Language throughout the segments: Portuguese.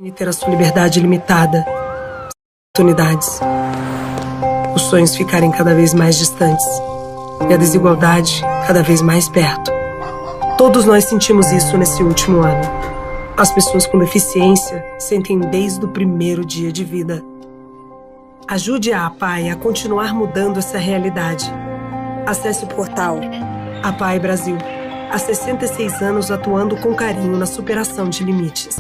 E ter a sua liberdade limitada, oportunidades, os sonhos ficarem cada vez mais distantes e a desigualdade cada vez mais perto. Todos nós sentimos isso nesse último ano. As pessoas com deficiência sentem desde o primeiro dia de vida. Ajude a APAE a continuar mudando essa realidade. Acesse o portal APAE Brasil. Há 66 anos atuando com carinho na superação de limites.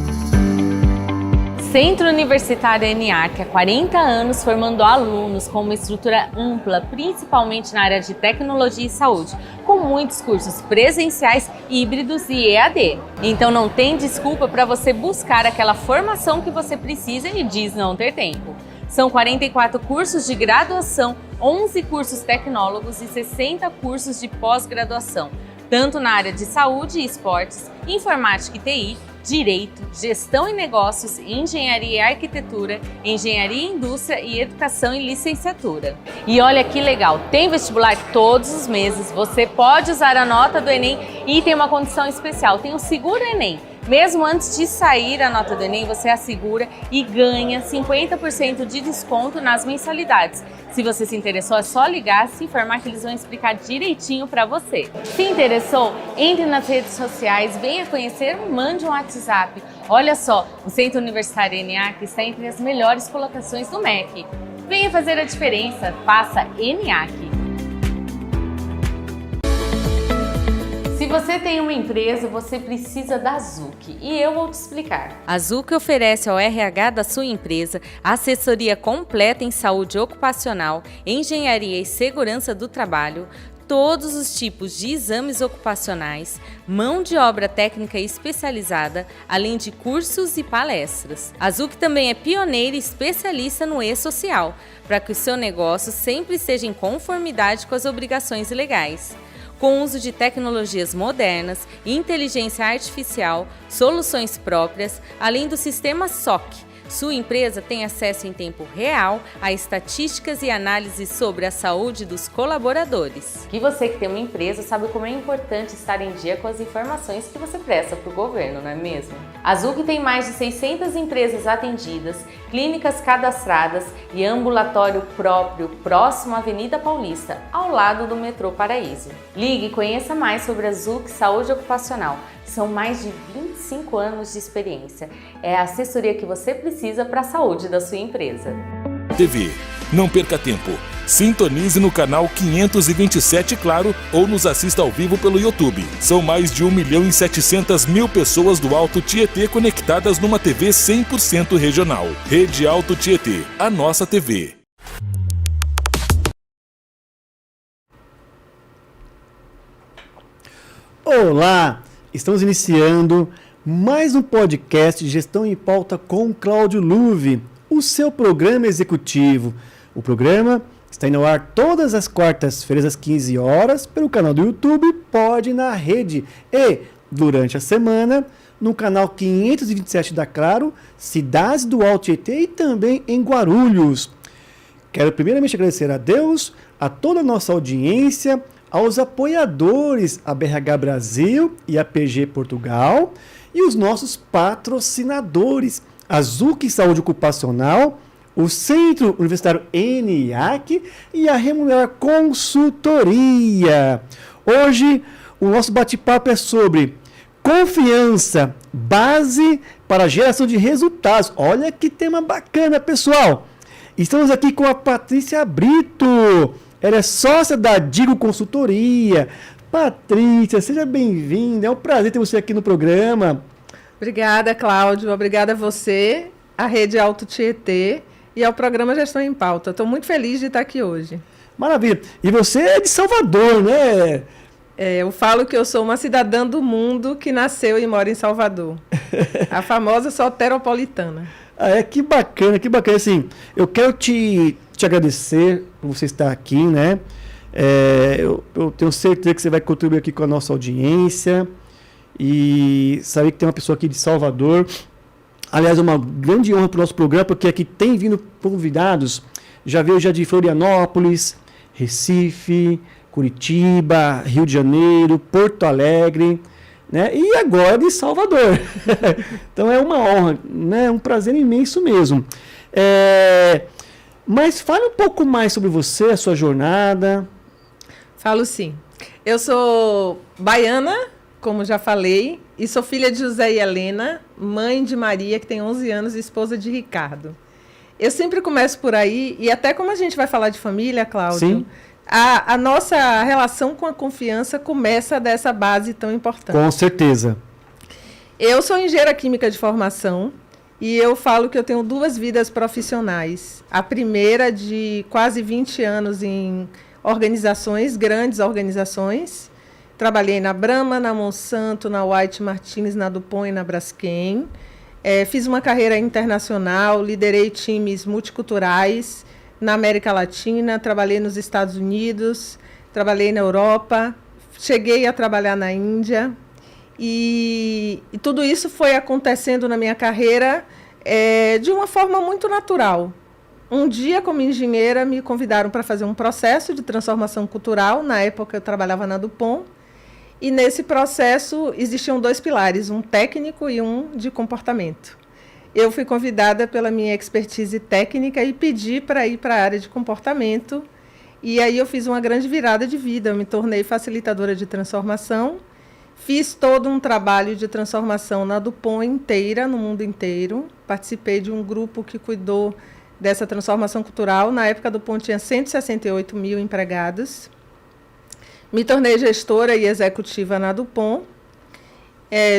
Centro Universitário ENIAC, há 40 anos formando alunos com uma estrutura ampla, principalmente na área de tecnologia e saúde, com muitos cursos presenciais, híbridos e EAD. Então não tem desculpa para você buscar aquela formação que você precisa e diz não ter tempo. São 44 cursos de graduação, 11 cursos tecnólogos e 60 cursos de pós-graduação, tanto na área de saúde e esportes, informática e TI, Direito, Gestão e Negócios, Engenharia e Arquitetura, Engenharia e Indústria e Educação e Licenciatura. E olha que legal, tem vestibular todos os meses, você pode usar a nota do Enem e tem uma condição especial, tem o Seguro Enem. Mesmo antes de sair a nota do Enem, você assegura e ganha 50% de desconto nas mensalidades. Se você se interessou, é só ligar, se informar que eles vão explicar direitinho para você. Se interessou, entre nas redes sociais, venha conhecer, mande um WhatsApp. Olha só, o Centro Universitário ENIAC está entre as melhores colocações do MEC. Venha fazer a diferença, faça ENIAC. Se você tem uma empresa, você precisa da Zuc e eu vou te explicar. A Zuc oferece ao RH da sua empresa assessoria completa em saúde ocupacional, engenharia e segurança do trabalho, todos os tipos de exames ocupacionais, mão de obra técnica especializada, além de cursos e palestras. A Zuc também é pioneira e especialista no e-social, para que o seu negócio sempre esteja em conformidade com as obrigações legais. Com o uso de tecnologias modernas, inteligência artificial, soluções próprias, além do sistema SOC. Sua empresa tem acesso em tempo real a estatísticas e análises sobre a saúde dos colaboradores. E você que tem uma empresa sabe como é importante estar em dia com as informações que você presta para o governo, não é mesmo? A Zuc tem mais de 600 empresas atendidas, clínicas cadastradas e ambulatório próprio próximo à Avenida Paulista, ao lado do metrô Paraíso. Ligue e conheça mais sobre a Zuc Saúde Ocupacional. São mais de 25 anos de experiência. É a assessoria que você precisa para a saúde da sua empresa. TV. Não perca tempo. Sintonize no canal 527 Claro ou nos assista ao vivo pelo YouTube. São mais de 1.700.000 pessoas do Alto Tietê conectadas numa TV 100% regional. Rede Alto Tietê, a nossa TV. Olá! Estamos iniciando mais um podcast de Gestão em Pauta com Cláudio Luve, o seu programa executivo. O programa está indo ao ar todas as quartas-feiras às 15 horas pelo canal do YouTube Pode na Rede e, durante a semana, no canal 527 da Claro, cidades do Alto Tietê e também em Guarulhos. Quero primeiramente agradecer a Deus, a toda a nossa audiência, aos apoiadores, a BRH Brasil e a PG Portugal, e os nossos patrocinadores, a Zuc Saúde Ocupacional, o Centro Universitário ENIAC e a Remunerar Consultoria. Hoje, o nosso bate-papo é sobre confiança, base para a geração de resultados. Olha que tema bacana, pessoal! Estamos aqui com a Patrícia Brito. Ela é sócia da Digo Consultoria. Patrícia, seja bem-vinda. É um prazer ter você aqui no programa. Obrigada, Cláudio. Obrigada a você, a Rede Alto Tietê e ao programa Gestão em Pauta. Estou muito feliz de estar aqui hoje. Maravilha. E você é de Salvador, né? Eu falo que eu sou uma cidadã do mundo que nasceu e mora em Salvador. A famosa soteropolitana. Que bacana, que bacana. Assim, eu quero te agradecer por você estar aqui, né? Eu tenho certeza que você vai contribuir aqui com a nossa audiência e saber que tem uma pessoa aqui de Salvador. Aliás, é uma grande honra para o nosso programa, porque aqui tem vindo convidados, já veio de Florianópolis, Recife, Curitiba, Rio de Janeiro, Porto Alegre. né? E agora de Salvador. Então é uma honra, né? Um prazer imenso mesmo. Mas fale um pouco mais sobre você, a sua jornada. Falo sim. Eu sou baiana, como já falei, e sou filha de José e Helena, mãe de Maria, que tem 11 anos, e esposa de Ricardo. Eu sempre começo por aí, e até como a gente vai falar de família, Cláudio, Sim. A nossa relação com a confiança começa dessa base tão importante. Com certeza. Eu sou engenheira química de formação, e eu falo que eu tenho 2 vidas profissionais. A primeira de quase 20 anos em organizações, grandes organizações. Trabalhei na Brahma, na Monsanto, na White Martins, na DuPont e na Braskem. Fiz uma carreira internacional, liderei times multiculturais na América Latina, trabalhei nos Estados Unidos, trabalhei na Europa, cheguei a trabalhar na Índia. E tudo isso foi acontecendo na minha carreira de uma forma muito natural. Um dia, como engenheira, me convidaram para fazer um processo de transformação cultural. Na época, eu trabalhava na DuPont. E, nesse processo, existiam 2 pilares, um técnico e um de comportamento. Eu fui convidada pela minha expertise técnica e pedi para ir para a área de comportamento. E aí eu fiz uma grande virada de vida. Eu me tornei facilitadora de transformação. Fiz todo um trabalho de transformação na DuPont inteira, no mundo inteiro. Participei de um grupo que cuidou dessa transformação cultural. Na época, a DuPont tinha 168 mil empregados. Me tornei gestora e executiva na DuPont.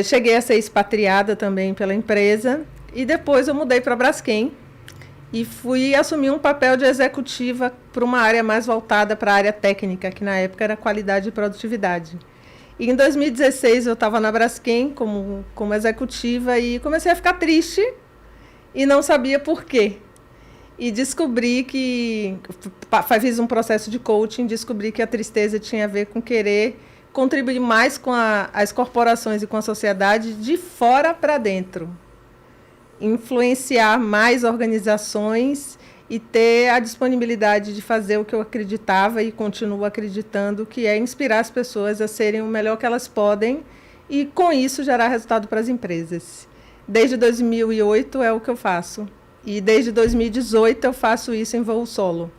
Cheguei a ser expatriada também pela empresa. E depois eu mudei para a Braskem e fui assumir um papel de executiva para uma área mais voltada para a área técnica, que na época era qualidade e produtividade. E em 2016 eu estava na Braskem como executiva e comecei a ficar triste e não sabia por quê. E descobri fiz um processo de coaching, descobri que a tristeza tinha a ver com querer contribuir mais com as corporações e com a sociedade de fora para dentro. Influenciar mais organizações e ter a disponibilidade de fazer o que eu acreditava e continuo acreditando, que é inspirar as pessoas a serem o melhor que elas podem e, com isso, gerar resultado para as empresas. Desde 2008 é o que eu faço. E desde 2018 eu faço isso em voo solo,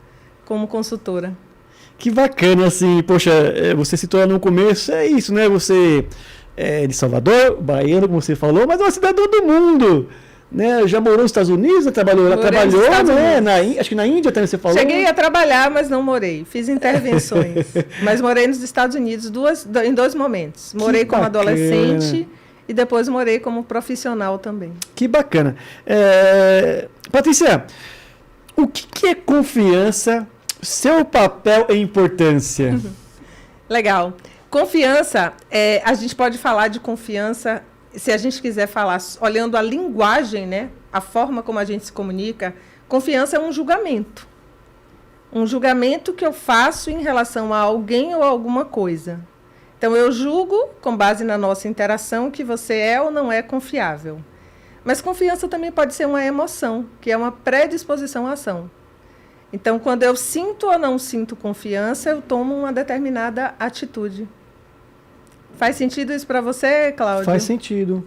como consultora. Que bacana, assim, poxa, você citou no começo, é isso, né? Você é de Salvador, baiano, como você falou, mas é uma cidadã do mundo, né? Já morou nos Estados Unidos, trabalhou, né? Acho que na Índia também você falou. Cheguei a trabalhar, mas não morei. Fiz intervenções, mas morei nos Estados Unidos em 2 momentos. Morei como adolescente e depois morei como profissional também. Que bacana. Patrícia, o que é confiança? Seu papel e importância? Legal. Confiança, a gente pode falar de confiança, se a gente quiser falar, olhando a linguagem, né, a forma como a gente se comunica, confiança é um julgamento. Um julgamento que eu faço em relação a alguém ou a alguma coisa. Então, eu julgo, com base na nossa interação, que você é ou não é confiável. Mas confiança também pode ser uma emoção, que é uma predisposição à ação. Então, quando eu sinto ou não sinto confiança, eu tomo uma determinada atitude. Faz sentido isso para você, Cláudio? Faz sentido.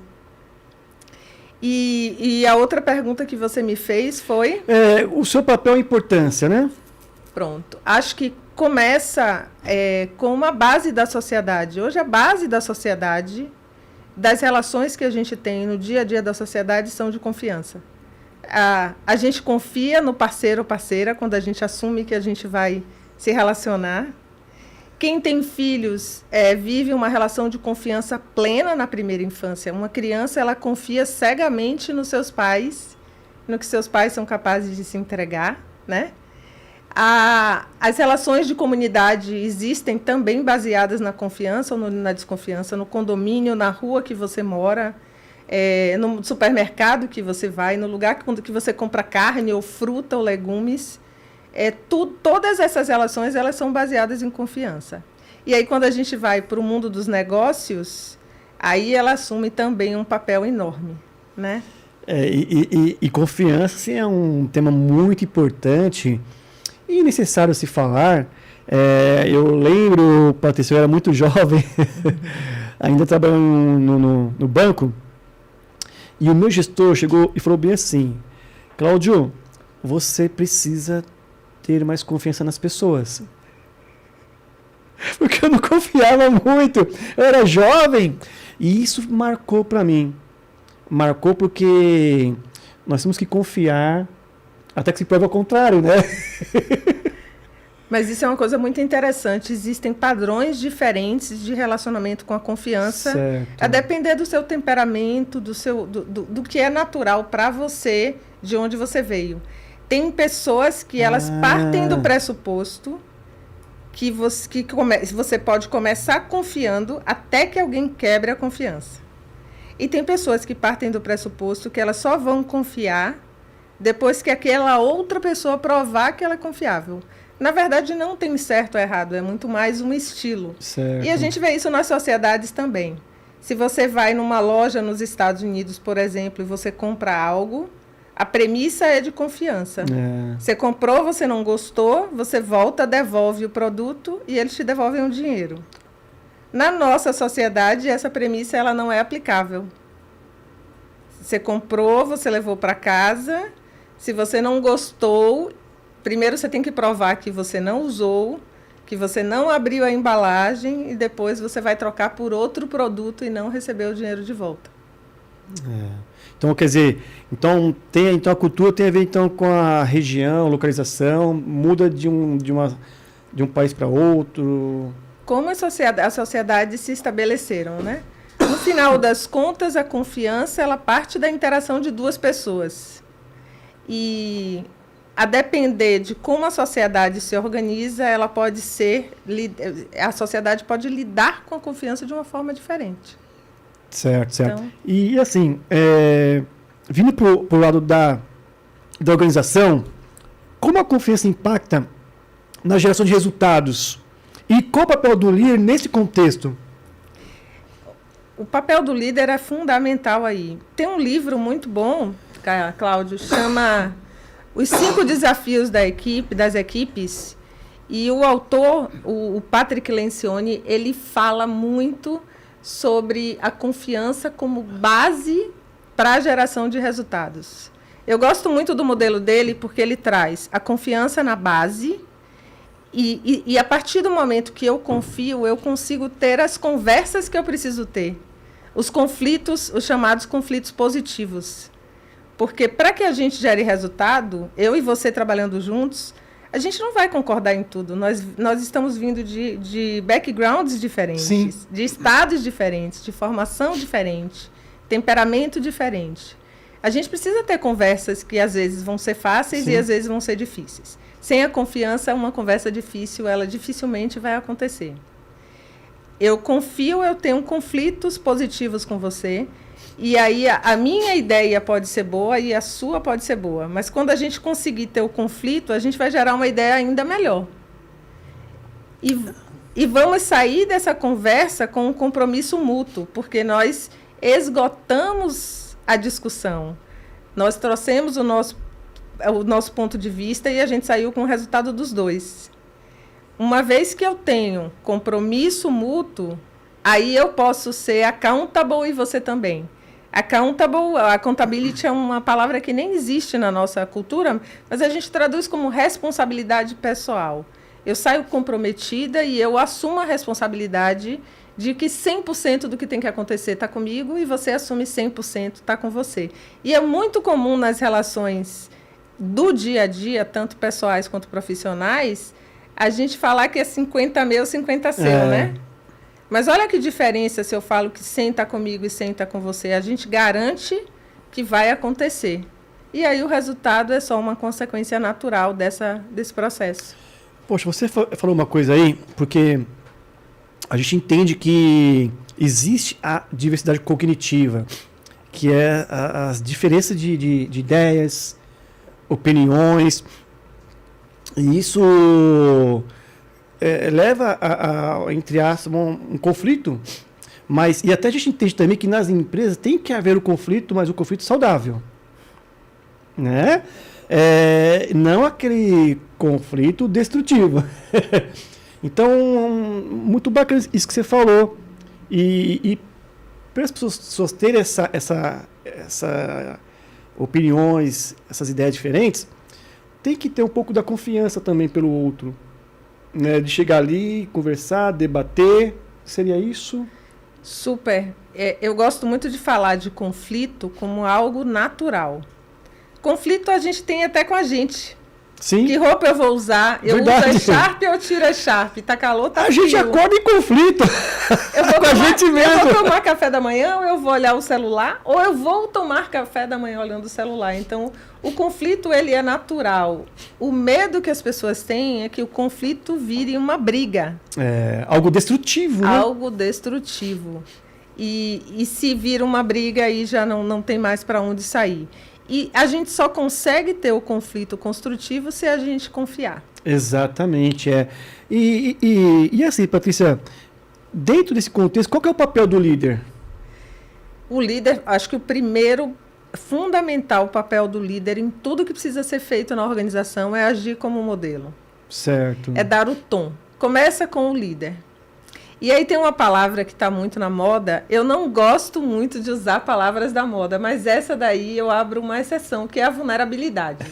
E a outra pergunta que você me fez foi? O seu papel e importância, né? Pronto. Acho que começa com uma base da sociedade. Hoje, a base da sociedade, das relações que a gente tem no dia a dia da sociedade, são de confiança. A gente confia no parceiro ou parceira quando a gente assume que a gente vai se relacionar. Quem tem filhos vive uma relação de confiança plena na primeira infância. Uma criança, ela confia cegamente nos seus pais, no que seus pais são capazes de se entregar, né? As relações de comunidade existem também baseadas na confiança ou na desconfiança, no condomínio, na rua que você mora, no supermercado que você vai, no lugar que você compra carne ou fruta ou legumes. Todas essas relações, elas são baseadas em confiança. E aí, quando a gente vai para o mundo dos negócios, aí ela assume também um papel enorme, né? E confiança, assim, é um tema muito importante e necessário se falar. Eu lembro, Patrícia, eu era muito jovem, ainda trabalhando no banco, e o meu gestor chegou e falou bem assim: Cláudio, você precisa ter mais confiança nas pessoas. Porque eu não confiava muito, eu era jovem, e isso marcou para mim. Marcou porque nós temos que confiar até que se prove ao contrário, né? Mas isso é uma coisa muito interessante. Existem padrões diferentes de relacionamento com a confiança, Certo. a depender do seu temperamento, do que é natural para você, de onde você veio. Tem pessoas que elas partem do pressuposto que você pode começar confiando até que alguém quebre a confiança. E tem pessoas que partem do pressuposto que elas só vão confiar depois que aquela outra pessoa provar que ela é confiável. Na verdade, não tem certo ou errado, é muito mais um estilo. Certo. E a gente vê isso nas sociedades também. Se você vai numa loja nos Estados Unidos, por exemplo, e você compra algo, a premissa é de confiança. Você comprou, você não gostou, você volta, devolve o produto e eles te devolvem o dinheiro. Na nossa sociedade, essa premissa ela não é aplicável. Você comprou, você levou para casa. Se você não gostou, primeiro você tem que provar que você não usou, que você não abriu a embalagem e depois você vai trocar por outro produto e não receber o dinheiro de volta. Então, quer dizer, então a cultura tem a ver então com a região, localização, muda de um país para outro. Como a sociedade se estabeleceram, né? No final das contas, a confiança ela parte da interação de duas pessoas. E a depender de como a sociedade se organiza, a sociedade pode lidar com a confiança de uma forma diferente. Certo. Então, E assim, vindo para o lado da organização, como a confiança impacta na geração de resultados? E qual o papel do líder nesse contexto? o papel do líder é fundamental aí. Tem um livro muito bom, Cláudio, chama Os 5 Desafios das Equipes, e o autor, o Patrick Lencioni, ele fala muito sobre a confiança como base para a geração de resultados. Eu gosto muito do modelo dele porque ele traz a confiança na base e a partir do momento que eu confio, eu consigo ter as conversas que eu preciso ter. Os conflitos, os chamados conflitos positivos. Porque para que a gente gere resultado, eu e você trabalhando juntos, a gente não vai concordar em tudo. Nós estamos vindo de backgrounds diferentes, Sim. de estados diferentes, de formação diferente, temperamento diferente. A gente precisa ter conversas que às vezes vão ser fáceis Sim. e às vezes vão ser difíceis. Sem a confiança, uma conversa difícil, ela dificilmente vai acontecer. Eu confio, eu tenho conflitos positivos com você, e aí a minha ideia pode ser boa e a sua pode ser boa. Mas quando a gente conseguir ter o conflito, a gente vai gerar uma ideia ainda melhor. E vamos sair dessa conversa com um compromisso mútuo, porque nós esgotamos a discussão. Nós trouxemos o nosso ponto de vista e a gente saiu com o resultado dos dois. Uma vez que eu tenho compromisso mútuo, aí eu posso ser accountable e você também. Accountability é uma palavra que nem existe na nossa cultura, mas a gente traduz como responsabilidade pessoal. Eu saio comprometida e eu assumo a responsabilidade de que 100% do que tem que acontecer está comigo e você assume 100% está com você. E é muito comum nas relações do dia a dia, tanto pessoais quanto profissionais, a gente falar que é 50 meu, 50 seu, né? Mas olha que diferença se eu falo que 100 está comigo e 100 está com você. A gente garante que vai acontecer. E aí o resultado é só uma consequência natural desse processo. Poxa, você falou uma coisa aí, porque a gente entende que existe a diversidade cognitiva, que é as diferenças de ideias, opiniões, e isso leva a entre aspas, um conflito, e até a gente entende também que nas empresas tem que haver o conflito, mas o conflito saudável, né? Não aquele conflito destrutivo. Então, muito bacana isso que você falou, E para as pessoas terem essa opiniões, essas ideias diferentes, tem que ter um pouco da confiança também pelo outro, né? De chegar ali, conversar, debater. Seria isso? Super. Eu gosto muito de falar de conflito como algo natural. Conflito a gente tem até com a gente. Sim. Que roupa eu vou usar? Eu Verdade. uso a Sharp ou eu tiro a Sharp? Tá calor, tá A frio. gente acorda em conflito com a gente Eu mesmo. vou tomar café da manhã, ou eu vou olhar o celular, ou eu vou tomar café da manhã olhando o celular. Então, o conflito, ele é natural. O medo que as pessoas têm é que o conflito vire uma briga. É, algo destrutivo, né? Algo destrutivo. E se vira uma briga, aí já não tem mais para onde sair. E a gente só consegue ter o conflito construtivo se a gente confiar. Exatamente, é. E assim, Patrícia, dentro desse contexto, qual que é o papel do líder? O líder, acho que o primeiro fundamental papel do líder em tudo que precisa ser feito na organização é agir como modelo. Certo. É dar o tom. Começa com o líder. E aí tem uma palavra que está muito na moda. Eu não gosto muito de usar palavras da moda, mas essa daí eu abro uma exceção, que é a vulnerabilidade.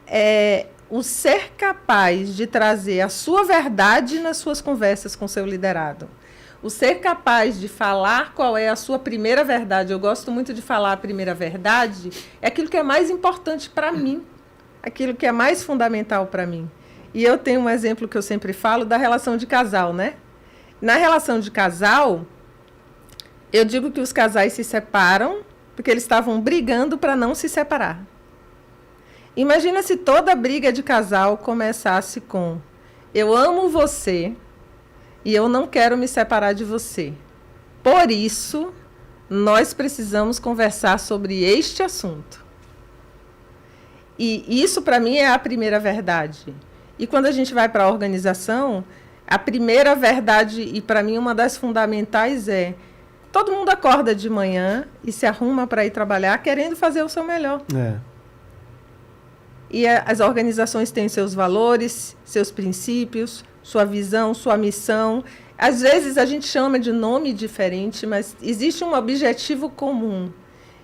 É o ser capaz de trazer a sua verdade nas suas conversas com seu liderado. O ser capaz de falar qual é a sua primeira verdade. Eu gosto muito de falar a primeira verdade. É aquilo que é mais importante para mim. Aquilo que é mais fundamental para mim. E eu tenho um exemplo que eu sempre falo da relação de casal, né? Na relação de casal, eu digo que os casais se separam porque eles estavam brigando para não se separar. Imagina se toda briga de casal começasse com: eu amo você e eu não quero me separar de você. Por isso, nós precisamos conversar sobre este assunto. E isso, para mim, é a primeira verdade. E quando a gente vai para a organização, a primeira verdade, e para mim uma das fundamentais, é: todo mundo acorda de manhã e se arruma para ir trabalhar querendo fazer o seu melhor. E as organizações têm seus valores, seus princípios, sua visão, sua missão. Às vezes a gente chama de nome diferente, mas existe um objetivo comum.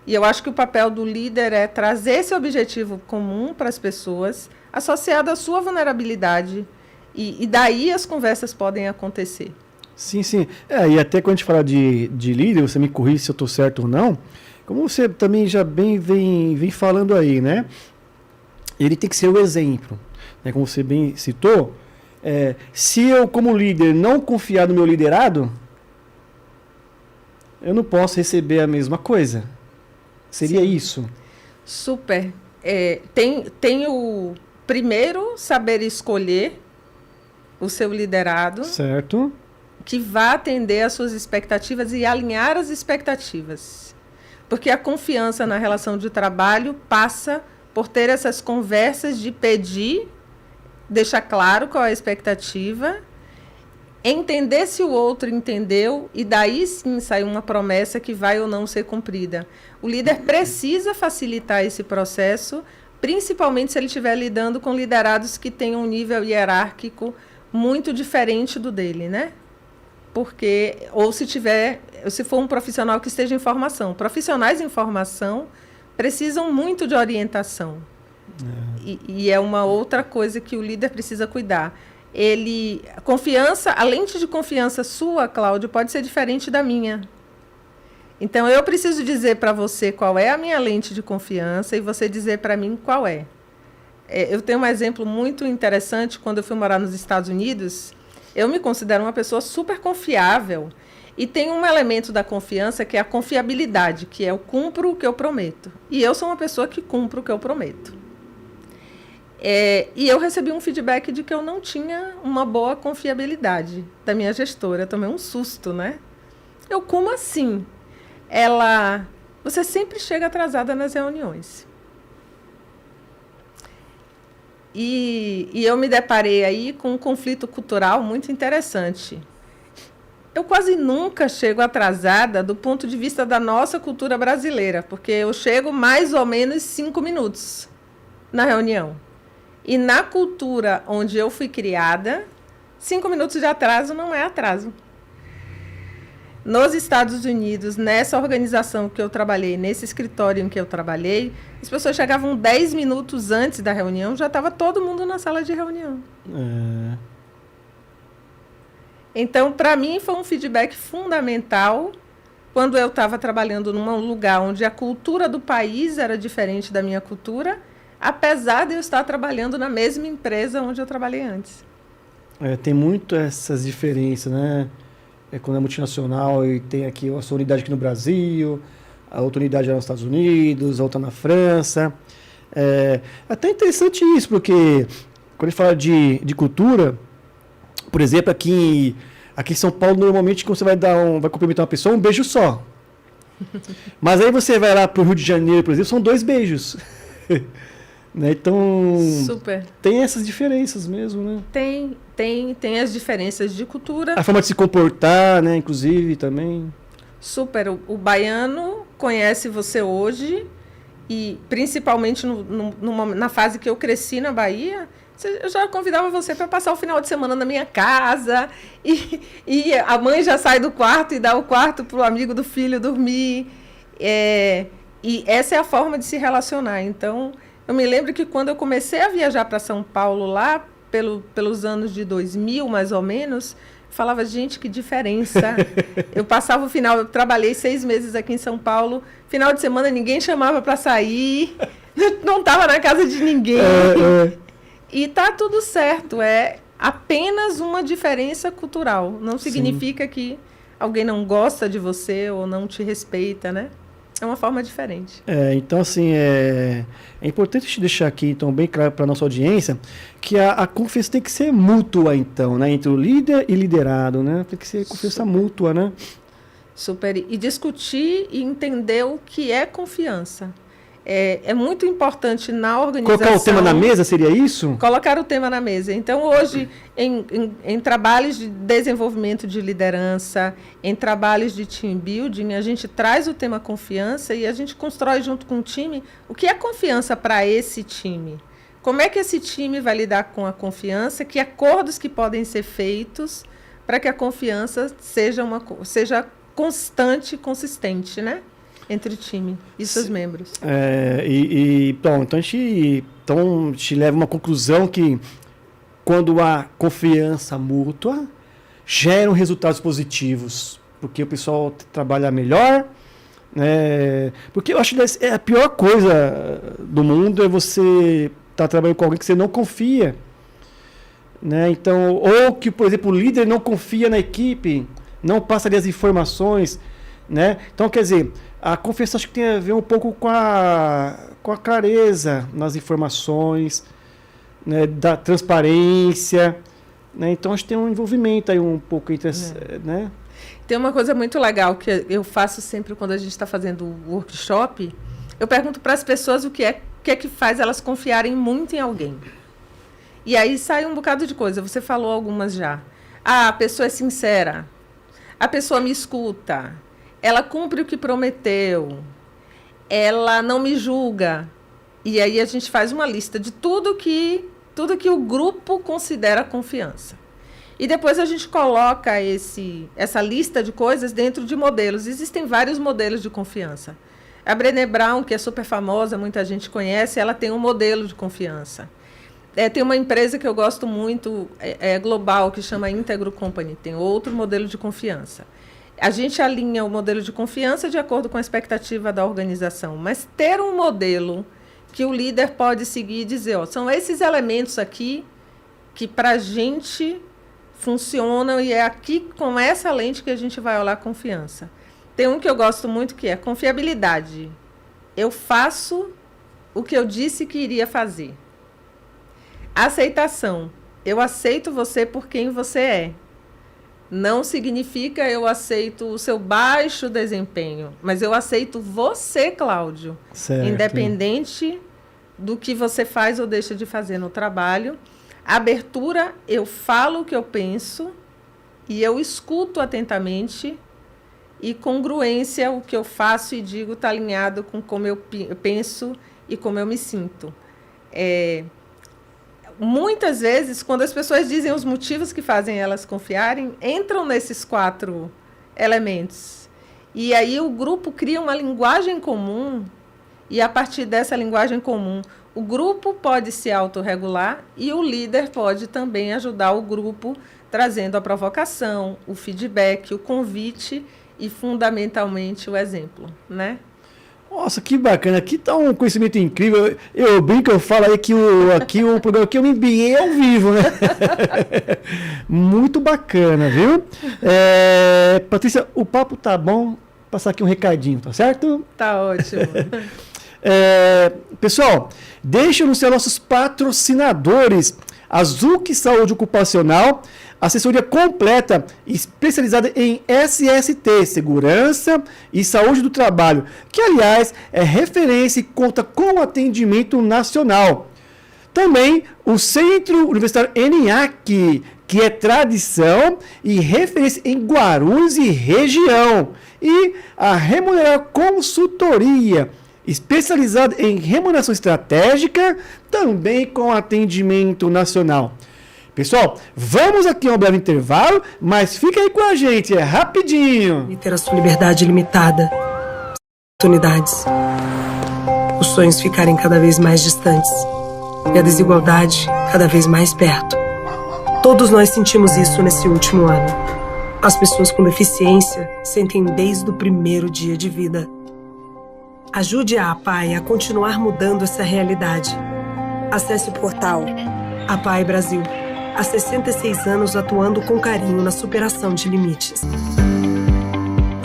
E eu acho que o papel do líder é trazer esse objetivo comum para as pessoas, associado à sua vulnerabilidade. E daí as conversas podem acontecer. Sim, sim. E até quando a gente fala de líder, você me corrige se eu estou certo ou não, como você também já vem falando aí, né? Ele tem que ser o exemplo. Né? Como você bem citou, se eu, como líder, não confiar no meu liderado, eu não posso receber a mesma coisa. Seria Sim. Isso? Super. Tem o primeiro saber escolher o seu liderado. Certo. Que vá atender às suas expectativas e alinhar as expectativas. Porque a confiança na relação de trabalho passa por ter essas conversas de pedir, deixar claro qual é a expectativa, entender se o outro entendeu e daí sim sai uma promessa que vai ou não ser cumprida. O líder precisa facilitar esse processo, principalmente se ele estiver lidando com liderados que têm um nível hierárquico muito diferente do dele, né? Porque, ou se for um profissional que esteja em formação. Profissionais em formação precisam muito de orientação. E é uma outra coisa que o líder precisa cuidar. A lente de confiança sua, Cláudio, pode ser diferente da minha. Então, eu preciso dizer para você qual é a minha lente de confiança e você dizer para mim qual é. Eu tenho um exemplo muito interessante. Quando eu fui morar nos Estados Unidos, eu me considero uma pessoa super confiável. E tem um elemento da confiança que é a confiabilidade, que é eu cumpro o que eu prometo. E eu sou uma pessoa que cumpro o que eu prometo. E eu recebi um feedback de que eu não tinha uma boa confiabilidade da minha gestora. Eu tomei um susto, né? Como assim? Você sempre chega atrasada nas reuniões. E eu me deparei aí com um conflito cultural muito interessante. Eu quase nunca chego atrasada do ponto de vista da nossa cultura brasileira, porque eu chego mais ou menos 5 minutos na reunião. E na cultura onde eu fui criada, 5 minutos de atraso não é atraso. Nos Estados Unidos, nessa organização que eu trabalhei, nesse escritório em que eu trabalhei, as pessoas chegavam 10 minutos antes da reunião, já estava todo mundo na sala de reunião. Então, para mim, foi um feedback fundamental quando eu estava trabalhando num lugar onde a cultura do país era diferente da minha cultura, apesar de eu estar trabalhando na mesma empresa onde eu trabalhei antes. Tem muito essas diferenças, né? Quando é multinacional e tem aqui a sua unidade aqui no Brasil, a outra unidade é nos Estados Unidos, a outra na França. Até interessante isso, porque quando a gente fala de cultura, por exemplo, aqui em São Paulo, normalmente, quando você vai cumprimentar uma pessoa, um beijo só. Mas aí você vai lá para o Rio de Janeiro, por exemplo, são 2 beijos. Né? Então, super. Tem essas diferenças mesmo, né? Tem as diferenças de cultura. A forma de se comportar, né? Inclusive, também. Super. O baiano conhece você hoje e, principalmente na fase que eu cresci na Bahia, eu já convidava você para passar o final de semana na minha casa e a mãe já sai do quarto e dá o quarto para o amigo do filho dormir. E essa é a forma de se relacionar. Então, eu me lembro que quando eu comecei a viajar para São Paulo, lá pelos anos de 2000, mais ou menos, falava, gente, que diferença. Eu passava o final, eu trabalhei 6 meses aqui em São Paulo, final de semana ninguém chamava para sair, não estava na casa de ninguém. E tá tudo certo, é apenas uma diferença cultural. Não significa que alguém não gosta de você ou não te respeita, né? É uma forma diferente. Então, assim, é importante te deixar aqui, então, bem claro para a nossa audiência, que a confiança tem que ser mútua, então, né? Entre o líder e liderado, né? Tem que ser confiança mútua, né? Super. E discutir e entender o que é confiança. É muito importante na organização... Colocar o tema na mesa, seria isso? Colocar o tema na mesa. Então, hoje, em trabalhos de desenvolvimento de liderança, em trabalhos de team building, a gente traz o tema confiança e a gente constrói junto com o time o que é confiança para esse time. Como é que esse time vai lidar com a confiança, que acordos que podem ser feitos para que a confiança seja constante e consistente, né? Entre o time e seus membros. Então a gente leva uma conclusão que quando há confiança mútua, geram resultados positivos, porque o pessoal trabalha melhor, né? Porque eu acho que a pior coisa do mundo é você estar trabalhando com alguém que você não confia, né? Então, ou que, por exemplo, o líder não confia na equipe, não passa ali as informações, né? Então, quer dizer, a confiança acho que tem a ver um pouco com a clareza nas informações, né, da transparência, né? Então acho que tem um envolvimento aí um pouco entre né? Tem uma coisa muito legal que eu faço sempre quando a gente está fazendo o workshop, eu pergunto para as pessoas o que é que faz elas confiarem muito em alguém. E aí sai um bocado de coisa, você falou algumas já. A pessoa é sincera, a pessoa me escuta, ela cumpre o que prometeu, ela não me julga. E aí a gente faz uma lista de tudo que o grupo considera confiança. E depois a gente coloca essa lista de coisas dentro de modelos. Existem vários modelos de confiança. A Brené Brown, que é super famosa, muita gente conhece, ela tem um modelo de confiança. Tem uma empresa que eu gosto muito, global, que chama Integro Company, tem outro modelo de confiança. A gente alinha o modelo de confiança de acordo com a expectativa da organização, mas ter um modelo que o líder pode seguir e dizer, são esses elementos aqui que para a gente funcionam e é aqui com essa lente que a gente vai olhar a confiança. Tem um que eu gosto muito que é confiabilidade. Eu faço o que eu disse que iria fazer. Aceitação. Eu aceito você por quem você é. Não significa eu aceito o seu baixo desempenho, mas eu aceito você, Cláudio. Certo. Independente do que você faz ou deixa de fazer no trabalho. Abertura, eu falo o que eu penso e eu escuto atentamente. E congruência, o que eu faço e digo está alinhado com como eu penso e como eu me sinto. Muitas vezes, quando as pessoas dizem os motivos que fazem elas confiarem, entram nesses 4 elementos. E aí o grupo cria uma linguagem comum, e a partir dessa linguagem comum, o grupo pode se autorregular e o líder pode também ajudar o grupo, trazendo a provocação, o feedback, o convite e, fundamentalmente, o exemplo, né? Nossa, que bacana. Aqui está um conhecimento incrível. Eu brinco, eu falo aí que o programa aqui eu me embiei ao vivo, né? Muito bacana, viu? Patrícia, o papo tá bom. Vou passar aqui um recadinho, tá certo? Tá ótimo. Pessoal, deixa nos ser nossos patrocinadores. A Zuc Saúde Ocupacional, assessoria completa especializada em SST, Segurança e Saúde do Trabalho, que, aliás, é referência e conta com atendimento nacional. Também o Centro Universitário ENIAC, que é tradição e referência em Guarulhos e região. E a Remunerar Consultoria, especializada em remuneração estratégica, também com atendimento nacional. Pessoal, vamos aqui a um breve intervalo, mas fica aí com a gente, é rapidinho. E ter a sua liberdade limitada, oportunidades, os sonhos ficarem cada vez mais distantes e a desigualdade cada vez mais perto. Todos nós sentimos isso nesse último ano. As pessoas com deficiência sentem desde o primeiro dia de vida. Ajude a APAE a continuar mudando essa realidade. Acesse o portal APAE Brasil. Há 66 anos atuando com carinho na superação de limites.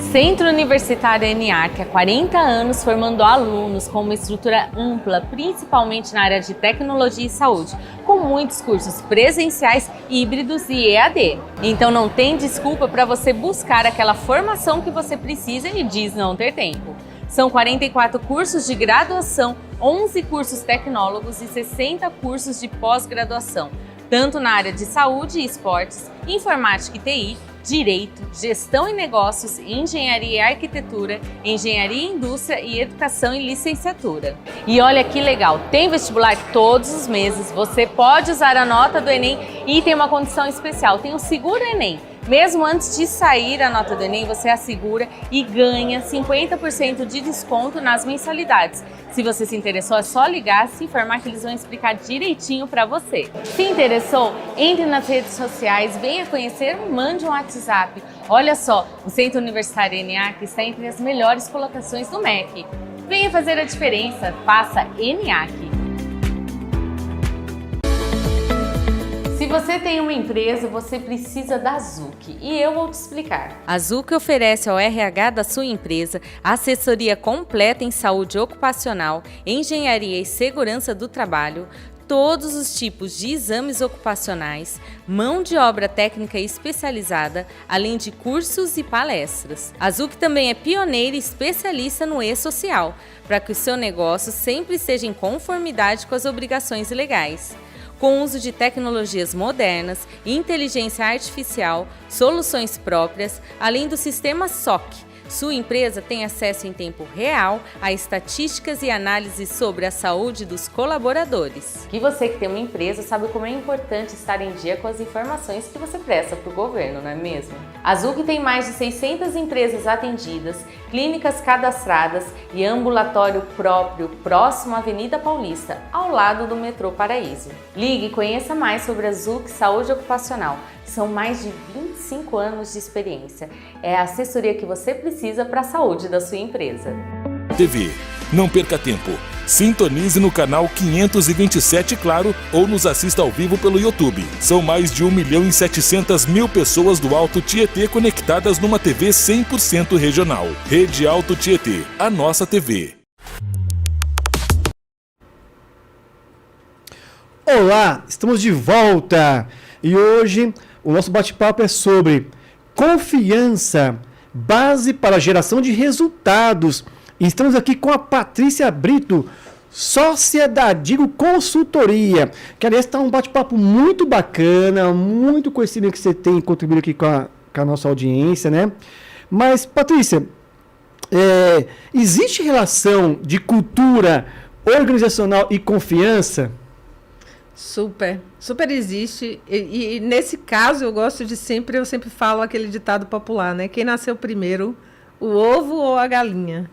Centro Universitário ENIAC, há 40 anos formando alunos com uma estrutura ampla, principalmente na área de tecnologia e saúde, com muitos cursos presenciais, híbridos e EAD. Então não tem desculpa para você buscar aquela formação que você precisa e diz não ter tempo. São 44 cursos de graduação, 11 cursos tecnólogos e 60 cursos de pós-graduação, tanto na área de saúde e esportes, informática e TI, direito, gestão e negócios, engenharia e arquitetura, engenharia e indústria e educação e licenciatura. E olha que legal, tem vestibular todos os meses, você pode usar a nota do Enem e tem uma condição especial, tem o Seguro Enem. Mesmo antes de sair a nota do Enem, você assegura e ganha 50% de desconto nas mensalidades. Se você se interessou, é só ligar, se informar que eles vão explicar direitinho para você. Se interessou, entre nas redes sociais, venha conhecer, mande um WhatsApp. Olha só, o Centro Universitário ENIAC está entre as melhores colocações do MEC. Venha fazer a diferença, faça ENIAC. Se você tem uma empresa, você precisa da Zuc e eu vou te explicar. A Zuc oferece ao RH da sua empresa assessoria completa em saúde ocupacional, engenharia e segurança do trabalho, todos os tipos de exames ocupacionais, mão de obra técnica especializada, além de cursos e palestras. A Zuc também é pioneira e especialista no e-social, para que o seu negócio sempre esteja em conformidade com as obrigações legais. Com o uso de tecnologias modernas, inteligência artificial, soluções próprias, além do sistema SOC. Sua empresa tem acesso em tempo real a estatísticas e análises sobre a saúde dos colaboradores. E você que tem uma empresa sabe como é importante estar em dia com as informações que você presta para o governo, não é mesmo? A Zuc tem mais de 600 empresas atendidas, clínicas cadastradas e ambulatório próprio próximo à Avenida Paulista, ao lado do metrô Paraíso. Ligue e conheça mais sobre a Zuc Saúde Ocupacional. São mais de 25 anos de experiência. É a assessoria que você precisa para a saúde da sua empresa. TV. Não perca tempo. Sintonize no canal 527 Claro ou nos assista ao vivo pelo YouTube. São mais de 1.700.000 pessoas do Alto Tietê conectadas numa TV 100% regional. Rede Alto Tietê, a nossa TV. Olá, estamos de volta e hoje o nosso bate-papo é sobre confiança, base para a geração de resultados. E estamos aqui com a Patrícia Brito, sócia da Digo Consultoria, que aliás está um bate-papo muito bacana, muito conhecimento que você tem contribuído aqui com a nossa audiência, né? Mas, Patrícia, existe relação de cultura organizacional e confiança? Super, super existe. E nesse caso eu sempre falo aquele ditado popular, né? Quem nasceu primeiro, o ovo ou a galinha?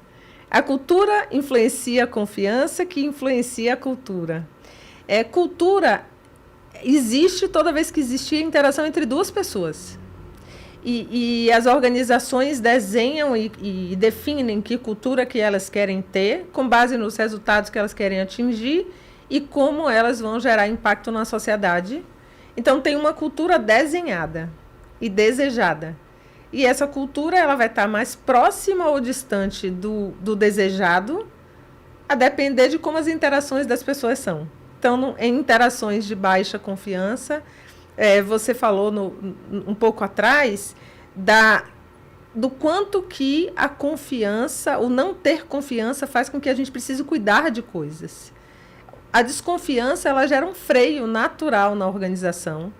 A cultura influencia a confiança, que influencia a cultura. Cultura existe toda vez que existe interação entre duas pessoas. E as organizações desenham e definem que cultura que elas querem ter, com base nos resultados que elas querem atingir e como elas vão gerar impacto na sociedade. Então, tem uma cultura desenhada e desejada. E essa cultura ela vai estar mais próxima ou distante do desejado, a depender de como as interações das pessoas são. Então, em interações de baixa confiança, você falou um pouco atrás do quanto que a confiança, o não ter confiança, faz com que a gente precise cuidar de coisas. A desconfiança ela gera um freio natural na organização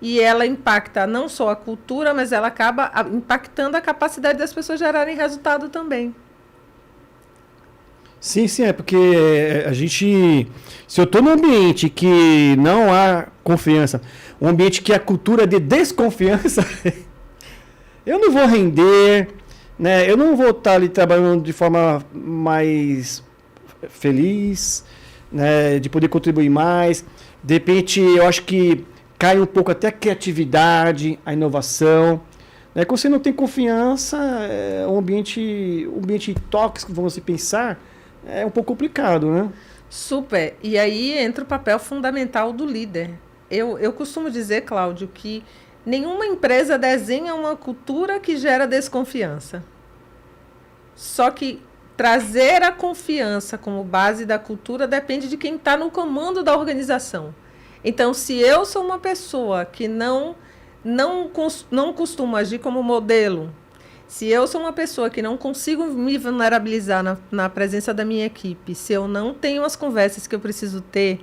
e ela impacta não só a cultura, mas ela acaba impactando a capacidade das pessoas gerarem resultado também. Sim, é porque se eu estou num ambiente que não há confiança, um ambiente que a cultura é de desconfiança, eu não vou render, né? Eu não vou estar ali trabalhando de forma mais feliz, né? De poder contribuir mais. De repente, eu acho que cai um pouco até a criatividade, a inovação. Né? Quando você não tem confiança, um ambiente tóxico, vamos pensar, é um pouco complicado, né? Super. E aí entra o papel fundamental do líder. Eu costumo dizer, Cláudio, que nenhuma empresa desenha uma cultura que gera desconfiança. Só que trazer a confiança como base da cultura depende de quem está no comando da organização. Então, se eu sou uma pessoa que não costumo agir como modelo, se eu sou uma pessoa que não consigo me vulnerabilizar na presença da minha equipe, se eu não tenho as conversas que eu preciso ter,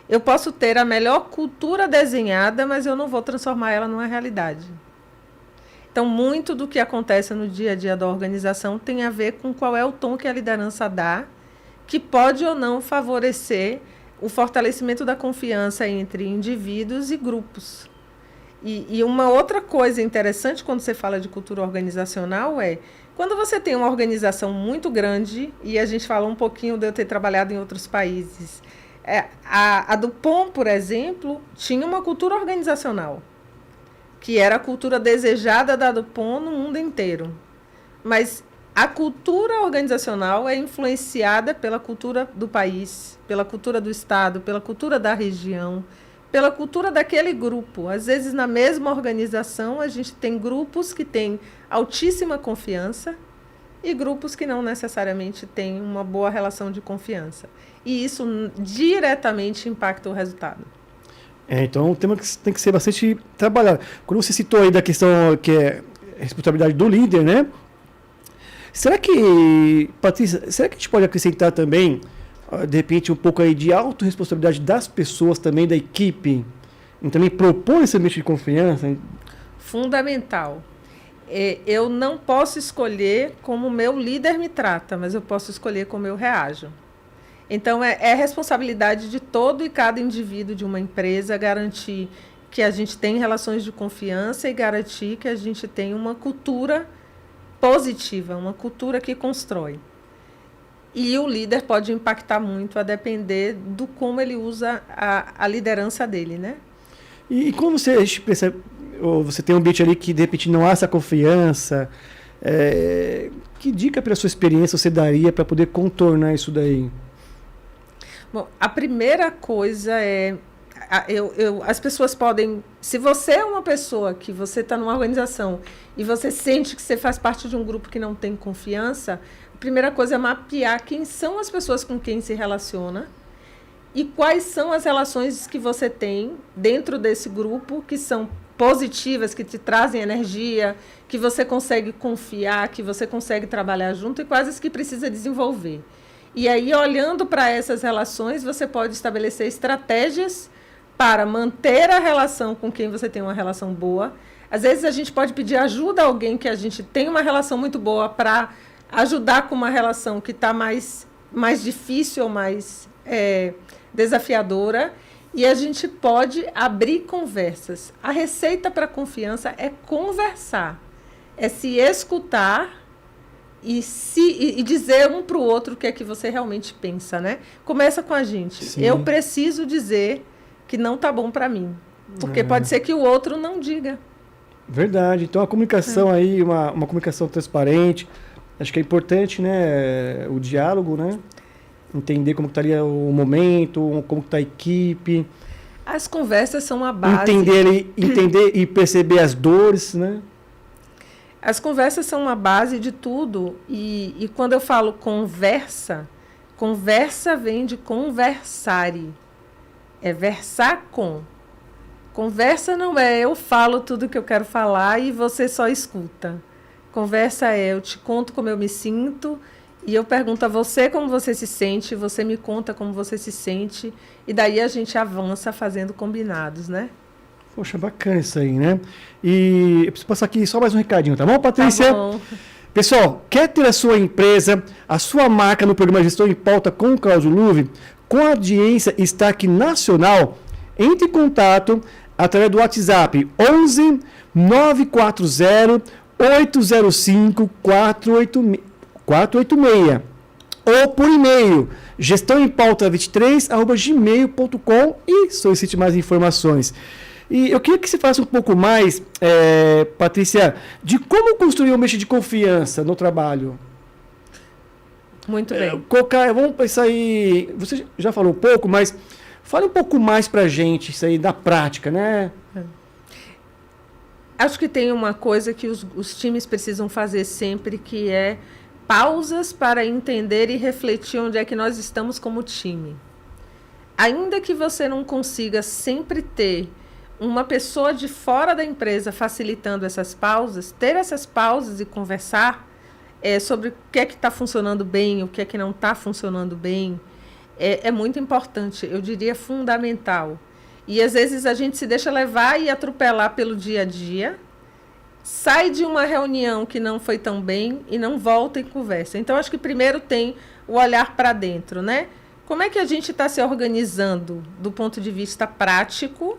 eu posso ter a melhor cultura desenhada, mas eu não vou transformar ela numa realidade. Então, muito do que acontece no dia a dia da organização tem a ver com qual é o tom que a liderança dá, que pode ou não favorecer o fortalecimento da confiança entre indivíduos e grupos. E uma outra coisa interessante quando você fala de cultura organizacional quando você tem uma organização muito grande, e a gente falou um pouquinho de eu ter trabalhado em outros países, a Dupont, por exemplo, tinha uma cultura organizacional, que era a cultura desejada da Dupont no mundo inteiro. Mas a cultura organizacional é influenciada pela cultura do país, pela cultura do estado, pela cultura da região, pela cultura daquele grupo. Às vezes, na mesma organização, a gente tem grupos que têm altíssima confiança e grupos que não necessariamente têm uma boa relação de confiança. E isso diretamente impacta o resultado. Então, um tema que tem que ser bastante trabalhado. Quando você citou aí da questão que é a responsabilidade do líder, né? Patrícia, será que a gente pode acrescentar também, de repente, um pouco aí de autorresponsabilidade das pessoas também, da equipe, e também propor esse ambiente de confiança? Fundamental. Eu não posso escolher como o meu líder me trata, mas eu posso escolher como eu reajo. Então, é responsabilidade de todo e cada indivíduo de uma empresa garantir que a gente tem relações de confiança e garantir que a gente tem uma cultura positiva, uma cultura que constrói. E o líder pode impactar muito a depender do como ele usa a liderança dele, né? E como a gente pensa, você tem um ambiente ali que de repente não há essa confiança, que dica pela sua experiência você daria para poder contornar isso daí? Bom, a primeira coisa as pessoas podem, se você é uma pessoa que você está numa organização e você sente que você faz parte de um grupo que não tem confiança, a primeira coisa é mapear quem são as pessoas com quem se relaciona e quais são as relações que você tem dentro desse grupo que são positivas, que te trazem energia, que você consegue confiar, que você consegue trabalhar junto e quais as que precisa desenvolver. E aí, olhando para essas relações, você pode estabelecer estratégias para manter a relação com quem você tem uma relação boa. Às vezes, a gente pode pedir ajuda a alguém que a gente tem uma relação muito boa para ajudar com uma relação que está mais difícil ou mais desafiadora. E a gente pode abrir conversas. A receita para a confiança é conversar, é se escutar e dizer um para o outro o que é que você realmente pensa, né? Começa com a gente. Sim. Eu preciso dizer que não tá bom para mim, porque pode ser que o outro não diga. Verdade. Então a comunicação aí, uma comunicação transparente, acho que é importante, né? O diálogo, né? Entender como estaria o momento, como está a equipe. As conversas são a base. Entender e perceber as dores, né? As conversas são a base de tudo. E quando eu falo conversa vem de conversare. É versar com. Conversa não é eu falo tudo que eu quero falar e você só escuta. Conversa é eu te conto como eu me sinto e eu pergunto a você como você se sente, você me conta como você se sente e daí a gente avança fazendo combinados, né? Poxa, bacana isso aí, né? E eu preciso passar aqui só mais um recadinho, tá bom, Patrícia? Tá bom. Pessoal, quer ter a sua empresa, a sua marca no programa Gestão em Pauta com o Cláudio Luve, com a audiência e destaque nacional? Entre em contato através do WhatsApp 11 940 805 486 ou por e-mail gestãoempauta23@gmail.com e solicite mais informações. E eu queria que você falasse um pouco mais, Patrícia, de como construir um ambiente de confiança no trabalho. Muito bem. Vamos pensar aí, você já falou um pouco, mas fale um pouco mais pra gente, isso aí da prática, né? Acho que tem uma coisa que os times precisam fazer sempre, que é pausas para entender e refletir onde é que nós estamos como time. Ainda que você não consiga sempre ter uma pessoa de fora da empresa facilitando essas pausas, ter essas pausas e conversar sobre o que é que está funcionando bem, o que é que não está funcionando bem, é muito importante, eu diria fundamental. E às vezes a gente se deixa levar e atropelar pelo dia a dia, sai de uma reunião que não foi tão bem e não volta e conversa. Então, acho que primeiro tem o olhar para dentro, né? Como é que a gente está se organizando do ponto de vista prático?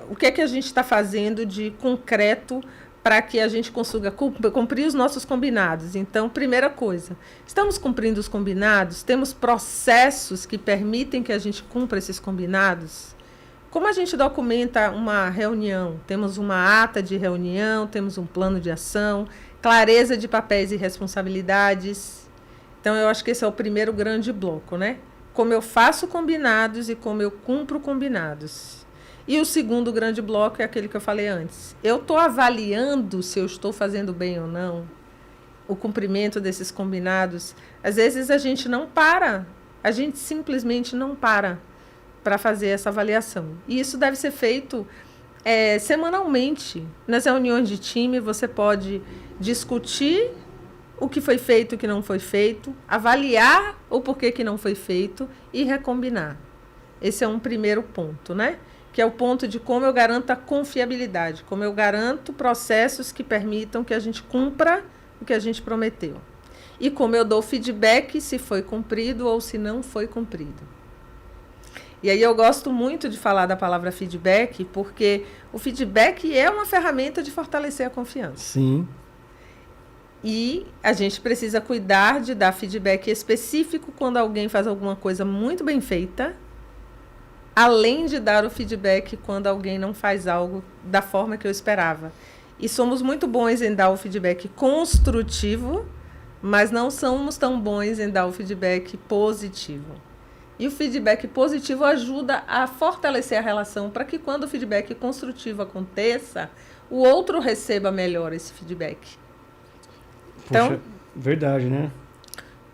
O que é que a gente está fazendo de concreto para que a gente consiga cumprir os nossos combinados? Então, primeira coisa, estamos cumprindo os combinados? Temos processos que permitem que a gente cumpra esses combinados? Como a gente documenta uma reunião? Temos uma ata de reunião, temos um plano de ação, clareza de papéis e responsabilidades. Então, eu acho que esse é o primeiro grande bloco, né? Como eu faço combinados e como eu cumpro combinados. E o segundo grande bloco é aquele que eu falei antes. Eu estou avaliando se eu estou fazendo bem ou não o cumprimento desses combinados. Às vezes a gente não para, a gente simplesmente não para fazer essa avaliação. E isso deve ser feito semanalmente. Nas reuniões de time, você pode discutir o que foi feito e o que não foi feito, avaliar o porquê que não foi feito e recombinar. Esse é um primeiro ponto, né? Que é o ponto de como eu garanto a confiabilidade, como eu garanto processos que permitam que a gente cumpra o que a gente prometeu. E como eu dou feedback se foi cumprido ou se não foi cumprido. E aí eu gosto muito de falar da palavra feedback, porque o feedback é uma ferramenta de fortalecer a confiança. Sim. E a gente precisa cuidar de dar feedback específico quando alguém faz alguma coisa muito bem feita, além de dar o feedback quando alguém não faz algo da forma que eu esperava. E somos muito bons em dar o feedback construtivo, mas não somos tão bons em dar o feedback positivo. E o feedback positivo ajuda a fortalecer a relação para que quando o feedback construtivo aconteça, o outro receba melhor esse feedback. Então, Poxa, verdade, né?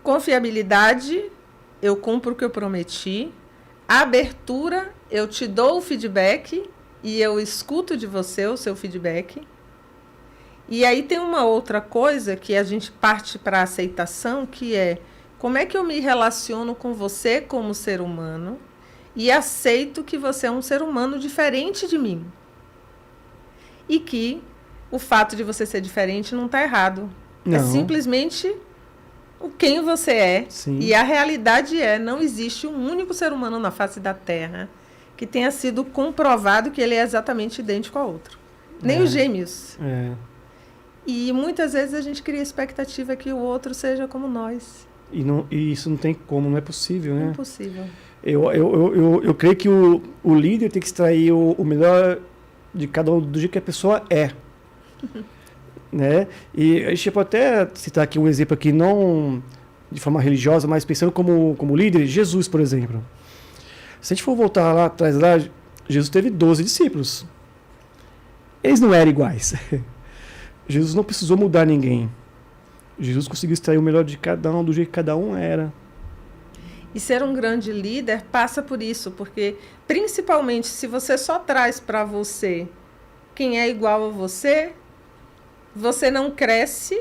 Confiabilidade, eu cumpro o que eu prometi. Abertura, eu te dou o feedback e eu escuto de você o seu feedback. E aí tem uma outra coisa que a gente parte para a aceitação, que é como é que eu me relaciono com você como ser humano e aceito que você é um ser humano diferente de mim. E que o fato de você ser diferente não está errado. Não. É simplesmente quem você é. Sim. E a realidade não existe um único ser humano na face da Terra que tenha sido comprovado que ele é exatamente idêntico ao outro. Nem os gêmeos. E muitas vezes a gente cria a expectativa que o outro seja como nós. E isso não tem como, não é possível, né? Impossível. Eu creio que o líder tem que extrair o melhor de cada um do jeito que a pessoa é. Né? E a gente pode até citar aqui um exemplo aqui, não de forma religiosa, mas pensando como líder, Jesus, por exemplo. Se a gente for voltar lá atrás, Jesus teve 12 discípulos. Eles não eram iguais. Jesus não precisou mudar ninguém. Jesus conseguiu extrair o melhor de cada um, do jeito que cada um era. E ser um grande líder passa por isso, porque principalmente se você só traz para você quem é igual a você, você não cresce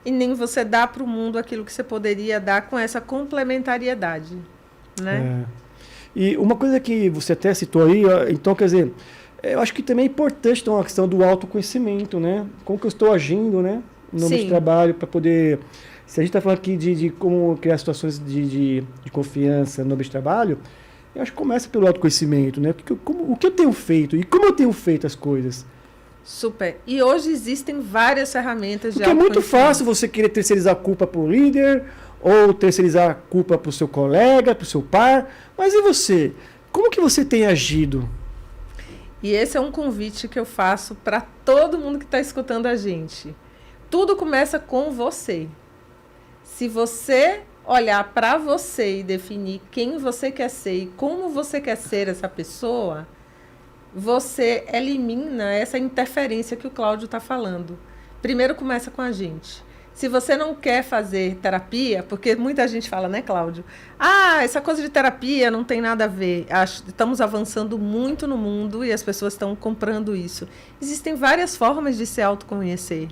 e nem você dá para o mundo aquilo que você poderia dar com essa complementariedade, né? E uma coisa que você até citou aí, então, quer dizer, eu acho que também é importante então, a questão do autoconhecimento, né? Como que eu estou agindo, né? No ambiente de trabalho, para poder... Se a gente está falando aqui de como criar situações de confiança no ambiente de trabalho, eu acho que começa pelo autoconhecimento, né? O que eu tenho feito e como eu tenho feito as coisas. Super. E hoje existem várias ferramentas de autoconhecimento. Porque é muito fácil você querer terceirizar a culpa para o líder, ou terceirizar a culpa para o seu colega, para o seu par. Mas e você? Como que você tem agido? E esse é um convite que eu faço para todo mundo que está escutando a gente. Tudo começa com você. Se você olhar para você e definir quem você quer ser e como você quer ser essa pessoa, você elimina essa interferência que o Cláudio está falando. Primeiro começa com a gente. Se você não quer fazer terapia, porque muita gente fala, né, Cláudio? Essa coisa de terapia não tem nada a ver. Estamos avançando muito no mundo e as pessoas estão comprando isso. Existem várias formas de se autoconhecer.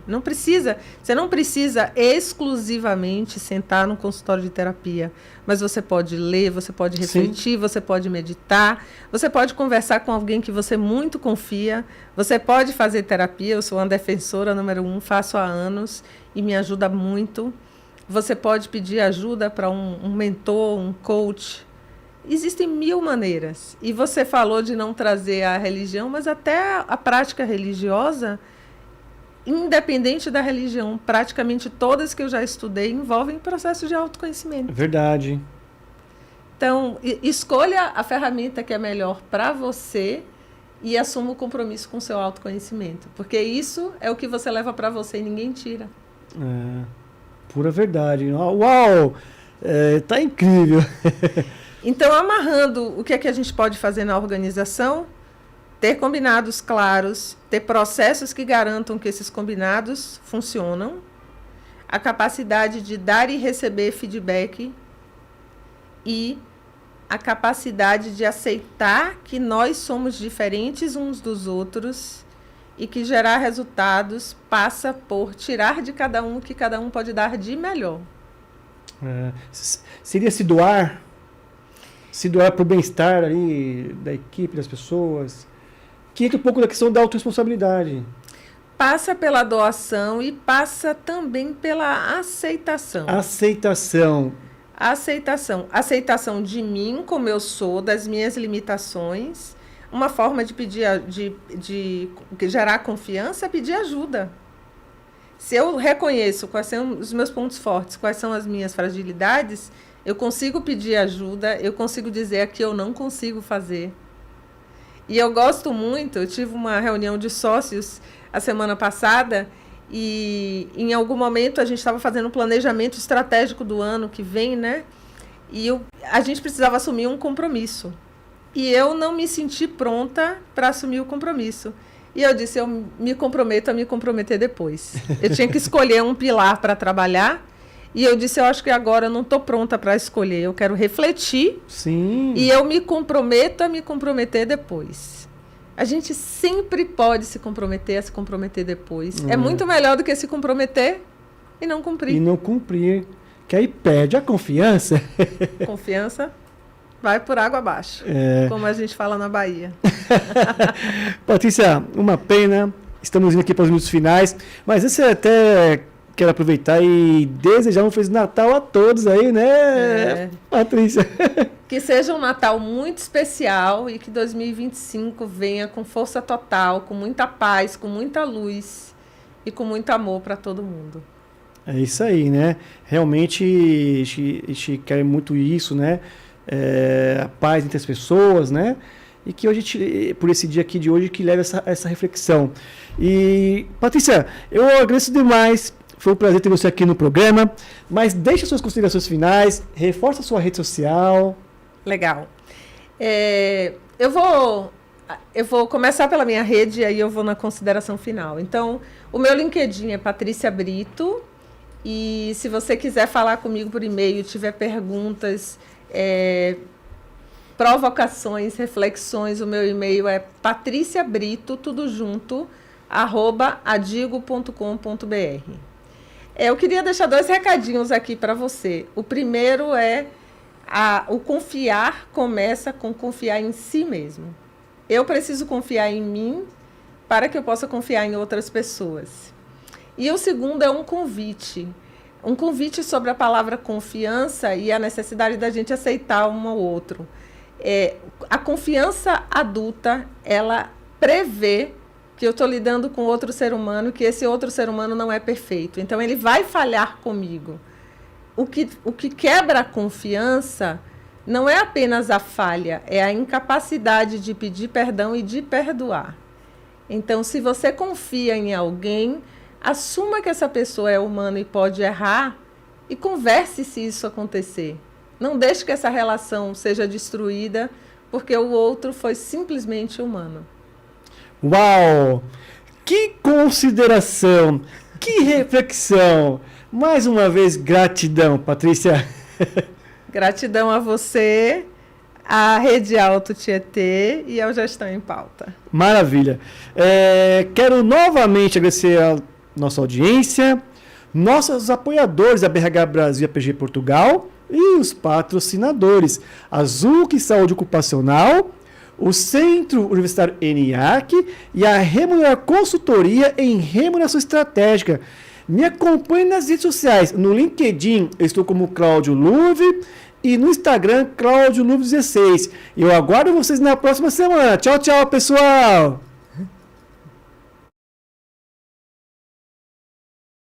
Você não precisa exclusivamente sentar num consultório de terapia, mas você pode ler, você pode refletir, você pode meditar, você pode conversar com alguém que você muito confia, você pode fazer terapia. Eu sou uma defensora número 1, faço há anos e me ajuda muito. Você pode pedir ajuda para um mentor, um coach. Existem 1000 maneiras. E você falou de não trazer a religião, mas até a prática religiosa, independente da religião, praticamente todas que eu já estudei envolvem processo de autoconhecimento. Verdade. Então, escolha a ferramenta que é melhor para você e assuma o compromisso com o seu autoconhecimento. Porque isso é o que você leva para você e ninguém tira. Pura verdade. Uau! Tá incrível. Então, amarrando o que é que a gente pode fazer na organização, ter combinados claros, ter processos que garantam que esses combinados funcionam, a capacidade de dar e receber feedback e a capacidade de aceitar que nós somos diferentes uns dos outros e que gerar resultados passa por tirar de cada um o que cada um pode dar de melhor. Seria se doar para o bem-estar aí da equipe, das pessoas, que entra um pouco da questão da autorresponsabilidade. Passa pela doação e passa também pela aceitação. Aceitação de mim como eu sou, das minhas limitações. Uma forma de pedir, de gerar confiança é pedir ajuda. Se eu reconheço quais são os meus pontos fortes, quais são as minhas fragilidades, eu consigo pedir ajuda, eu consigo dizer aqui eu não consigo fazer. E eu gosto muito, eu tive uma reunião de sócios a semana passada e em algum momento a gente estava fazendo um planejamento estratégico do ano que vem, né? E a gente precisava assumir um compromisso. E eu não me senti pronta para assumir o compromisso. E eu disse, eu me comprometo a me comprometer depois. Eu tinha que escolher um pilar para trabalhar. E eu disse, eu acho que agora eu não estou pronta para escolher. Eu quero refletir. Sim. E eu me comprometo a me comprometer depois. A gente sempre pode se comprometer a se comprometer depois. É muito melhor do que se comprometer e não cumprir. Que aí perde a confiança. Confiança vai por água abaixo, como a gente fala na Bahia. Patrícia, uma pena, estamos indo aqui para os minutos finais, mas esse é até quero aproveitar e desejar um Feliz Natal a todos aí, né, Patrícia? Que seja um Natal muito especial e que 2025 venha com força total, com muita paz, com muita luz e com muito amor para todo mundo. É isso aí, né? Realmente a gente quer muito isso, né? A paz entre as pessoas, né? E que hoje, por esse dia aqui de hoje, que leve essa reflexão. E, Patrícia, eu agradeço demais. Foi um prazer ter você aqui no programa. Mas deixa suas considerações finais, reforça a sua rede social. Legal. Eu vou começar pela minha rede e aí eu vou na consideração final. Então, o meu LinkedIn é Patrícia Brito. E se você quiser falar comigo por e-mail, tiver perguntas, provocações, reflexões, o meu e-mail é patriciabrito, tudo junto, @adigo.com.br. Eu queria deixar 2 recadinhos aqui para você. O primeiro é o confiar começa com confiar em si mesmo. Eu preciso confiar em mim para que eu possa confiar em outras pessoas. E o segundo é um convite sobre a palavra confiança e a necessidade da gente aceitar um ao outro. A confiança adulta, ela prevê que eu estou lidando com outro ser humano, que esse outro ser humano não é perfeito. Então, ele vai falhar comigo. O que quebra a confiança não é apenas a falha, é a incapacidade de pedir perdão e de perdoar. Então, se você confia em alguém, assuma que essa pessoa é humana e pode errar e converse se isso acontecer. Não deixe que essa relação seja destruída porque o outro foi simplesmente humano. Uau! Que consideração! Que reflexão! Mais uma vez, gratidão, Patrícia. Gratidão a você, à Rede Alto Tietê e ao Gestão em Pauta. Maravilha. Quero novamente agradecer a nossa audiência, nossos apoiadores da BRH Brasil e APG Portugal e os patrocinadores, a ZUC Saúde Ocupacional, o Centro Universitário ENIAC e a Remunerar Consultoria em Remuneração Estratégica. Me acompanhe nas redes sociais. No LinkedIn, eu estou como Cláudio Luve e no Instagram, Cláudio Luve 16. Eu aguardo vocês na próxima semana. Tchau, tchau, pessoal!